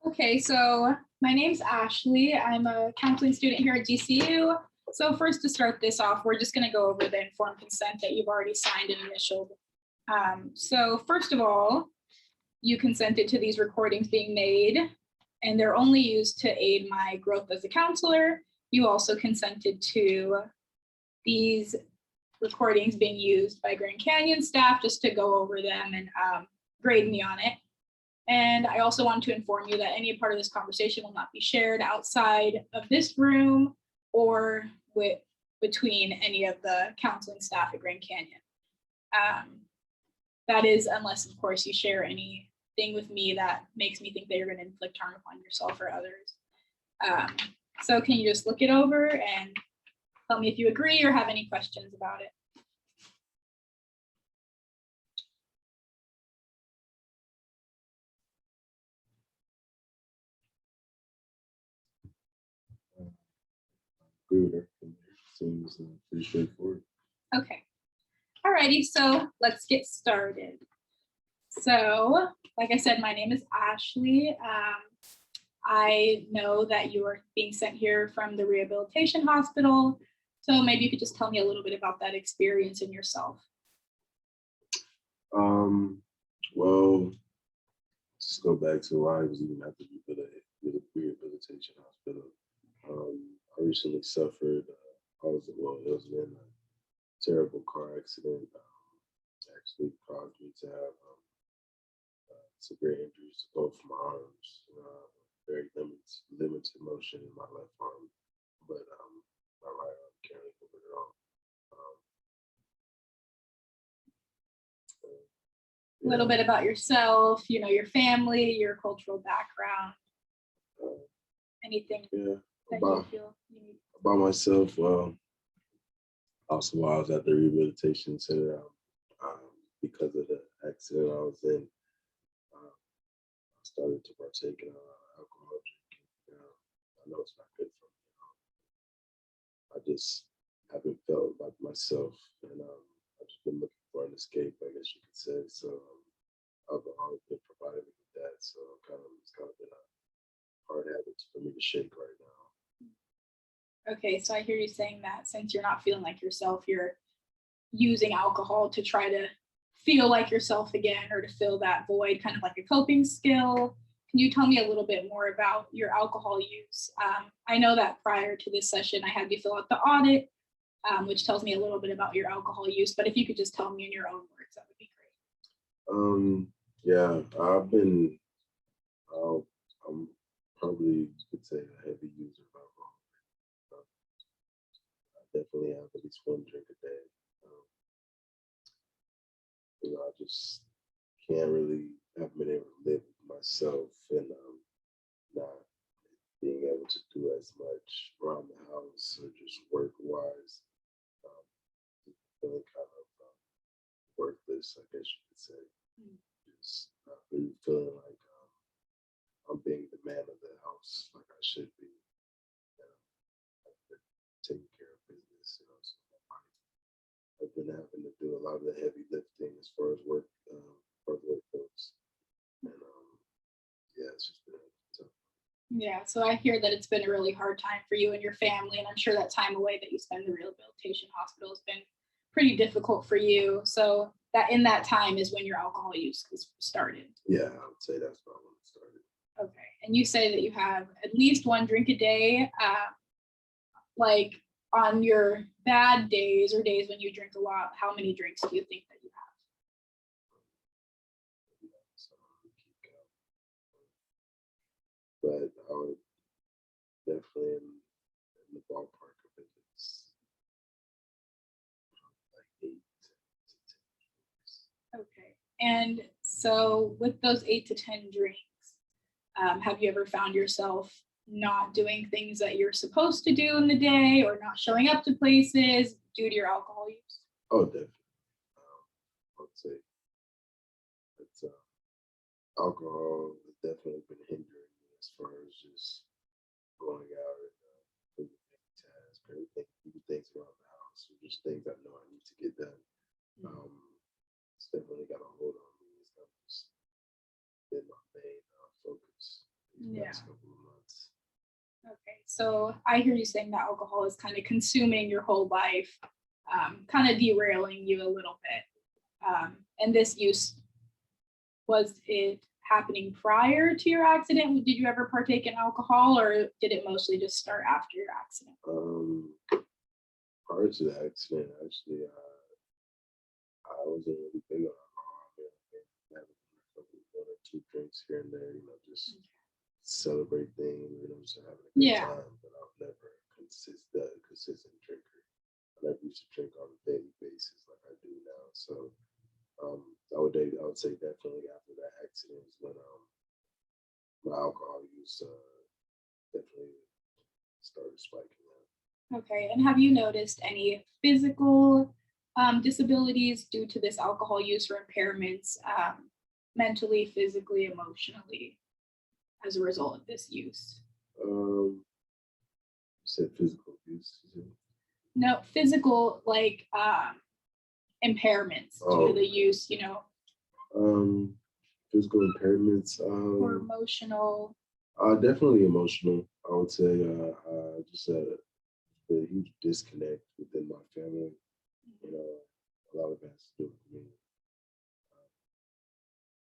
Okay, so my name's Ashley. I'm a counseling student here at GCU. So first to start this off, we're just going to go over the informed consent that you've already signed and initialed. So first of all, you consented to these recordings being made, and they're only used to aid my growth as a counselor. You also consented to these recordings being used by Grand Canyon staff just to go over them and grade me on it. And I also want to inform you that any part of this conversation will not be shared outside of this room or between any of the counseling staff at Grand Canyon. That is, unless, of course, you share anything with me that makes me think that you're going to inflict harm upon yourself or others. So can you just look it over and tell me if you agree or have any questions about it? Agree with everything. Seems pretty straightforward. Okay. Alrighty, so let's get started. So, like I said, my name is Ashley. I know that you are being sent here from the rehabilitation hospital. So maybe you could just tell me a little bit about that experience and yourself. Well, just go back to why I was even at the rehabilitation hospital. I recently suffered. It was in a terrible car accident. Actually caused me to have severe injuries to both my arms. Very limited motion in my left arm, but my right arm can't move it at all. A little bit about yourself, your family, your cultural background, anything that you feel you need. About myself, well, also while I was at the rehabilitation center, because of the accident I was in, I started to partake in alcohol drinking. I know it's not good for me. I just haven't felt like myself, and I've just been looking for an escape, I guess you could say. So alcohol has been providing me with that. So it's kind of been a hard habit for me to shake right now. Okay, so I hear you saying that since you're not feeling like yourself, you're using alcohol to try to feel like yourself again or to fill that void, kind of like a coping skill. Can you tell me a little bit more about your alcohol use? I know that prior to this session, I had you fill out the audit, which tells me a little bit about your alcohol use, but if you could just tell me in your own words, that would be great. Yeah, I'm probably, you could say, a heavy user of alcohol. I definitely have at least one drink a day. I just can't really, haven't been able to live with myself and not being able to do as much around the house or just work wise. Feeling kind of worthless, I guess you could say. Just not really feeling like I'm being the man of the house like I should be. Taking care of business, so I've been having to do a lot of the heavy lifting as far as work goes, and yeah, it's just been tough. Yeah, so I hear that it's been a really hard time for you and your family, and I'm sure that time away that you spend in the rehabilitation hospital has been pretty difficult for you. So that in that time is when your alcohol use started. Yeah, I would say that's about when it started. Okay, and you say that you have at least one drink a day. Like on your bad days or days when you drink a lot, how many drinks do you think that you have? Yeah, so keep going. But I would definitely in the ballpark of it, it's like 8 to 10 drinks. Okay, and so with those 8 to 10 drinks, have you ever found yourself not doing things that you're supposed to do in the day or not showing up to places due to your alcohol use? Oh, definitely. I would say it's alcohol has definitely been hindering me as far as just going out and doing tasks, even things around the house, or just things I know I need to get done. It's definitely got a hold on me. It's kind of just been my main focus Yeah. last couple of months. Okay. So I hear you saying that alcohol is kind of consuming your whole life, kind of derailing you a little bit. And this use, was it happening prior to your accident? Did you ever partake in alcohol, or did it mostly just start after your accident? Prior to the accident, actually, I wasn't really big on alcohol. Having a couple, one or two drinks here and there, just celebrate things, just having a good Yeah. time. But I was never a consistent drinker. I never used to drink on a daily basis like I do now. So I would say definitely after that accident is when my alcohol use definitely started spiking up. Okay. And have you noticed any physical disabilities due to this alcohol use or impairments, mentally, physically, emotionally, as a result of this use? Said physical abuse. No, physical, like impairments due to the use, Physical impairments. or emotional. Definitely emotional. I would say just a huge disconnect within my family. A lot of it has to do with me.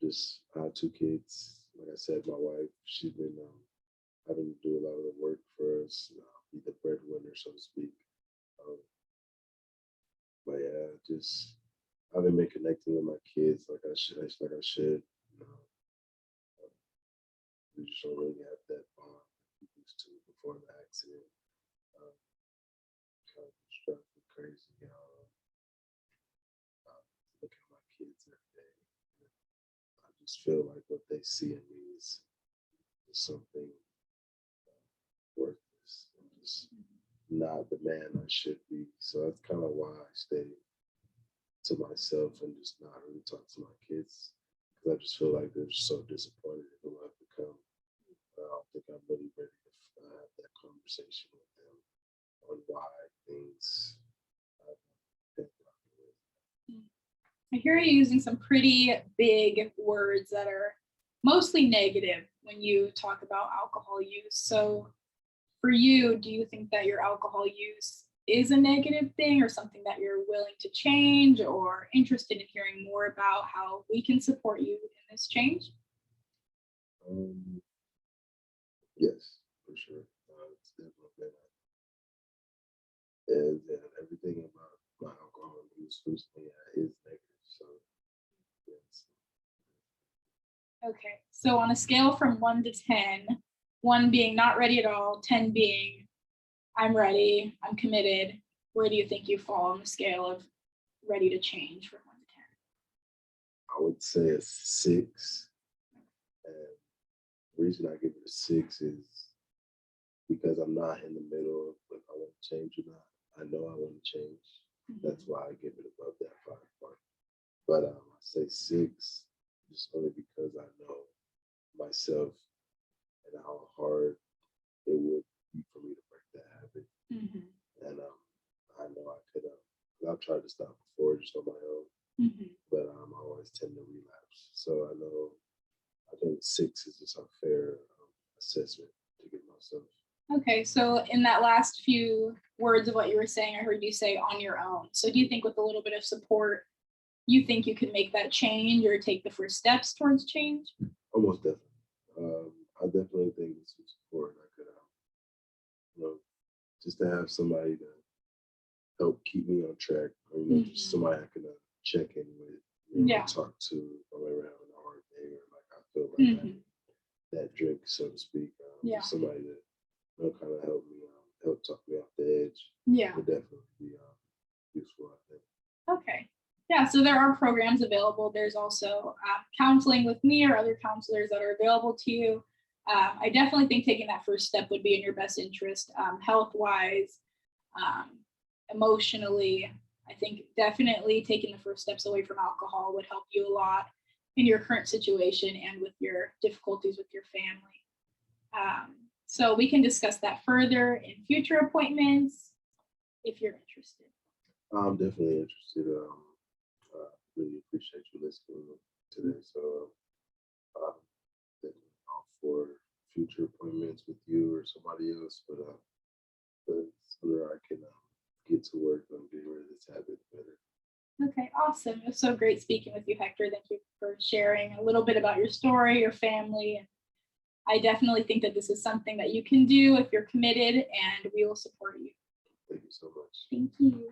Just I have two kids. Like I said, my wife, she's been having to do a lot of the work for us, be the breadwinner, so to speak. Um, but yeah, just I haven't been connecting with my kids like I should. Like I should. We just don't really have that bond we used to before the accident. Um, Kind of struck me crazy. Look at my kids every day. I just feel like what they see in me is something worthless and just not the man I should be. So that's kind of why I stay to myself and just not really talk to my kids, because I just feel like they're just so disappointed in who I've become. I don't think I'm really ready to have that conversation with them on why things have been. I hear you using some pretty big words that are mostly negative when you talk about alcohol use. So, for you, do you think that your alcohol use is a negative thing or something that you're willing to change, or interested in hearing more about how we can support you in this change? Yes, for sure. It's definitely been everything about my alcohol use recently is negative. So yes. Okay, so on a scale from 1 to 10, 1 being not ready at all, 10 being I'm ready, I'm committed, where do you think you fall on the scale of ready to change from 1 to 10? I would say a 6. And the reason I give it a 6 is because I'm not in the middle of if I want to change or not. I know I want to change. That's why I give it above that 5 mark. But I say 6 just only because I know myself and how hard it would be for me to break that habit. And I know I could. I've tried to stop before just on my own, but I always tend to relapse. So I think 6 is just a fair assessment to give myself. Okay, so in that last few words of what you were saying, I heard you say on your own. So do you think with a little bit of support, you think you can make that change or take the first steps towards change? Almost definitely. I definitely think with some support, I could, just to have somebody to help keep me on track, or just somebody I can check in with, talk to when we're having a hard day, or like I feel like that drink, so to speak. Somebody to kind of help me, help talk me off the edge. Yeah. Would definitely be useful, I think. Okay. Yeah, so there are programs available. There's also counseling with me or other counselors that are available to you. I definitely think taking that first step would be in your best interest, health-wise, emotionally. I think definitely taking the first steps away from alcohol would help you a lot in your current situation and with your difficulties with your family. So we can discuss that further in future appointments if you're interested. I'm definitely interested. Really appreciate you listening today. So definitely all for future appointments with you or somebody else, but the sooner I can get to work on getting rid of this habit, the better. Okay, awesome. It was so great speaking with you, Hector. Thank you for sharing a little bit about your story, your family. And I definitely think that this is something that you can do if you're committed, and we will support you. Thank you so much. Thank you.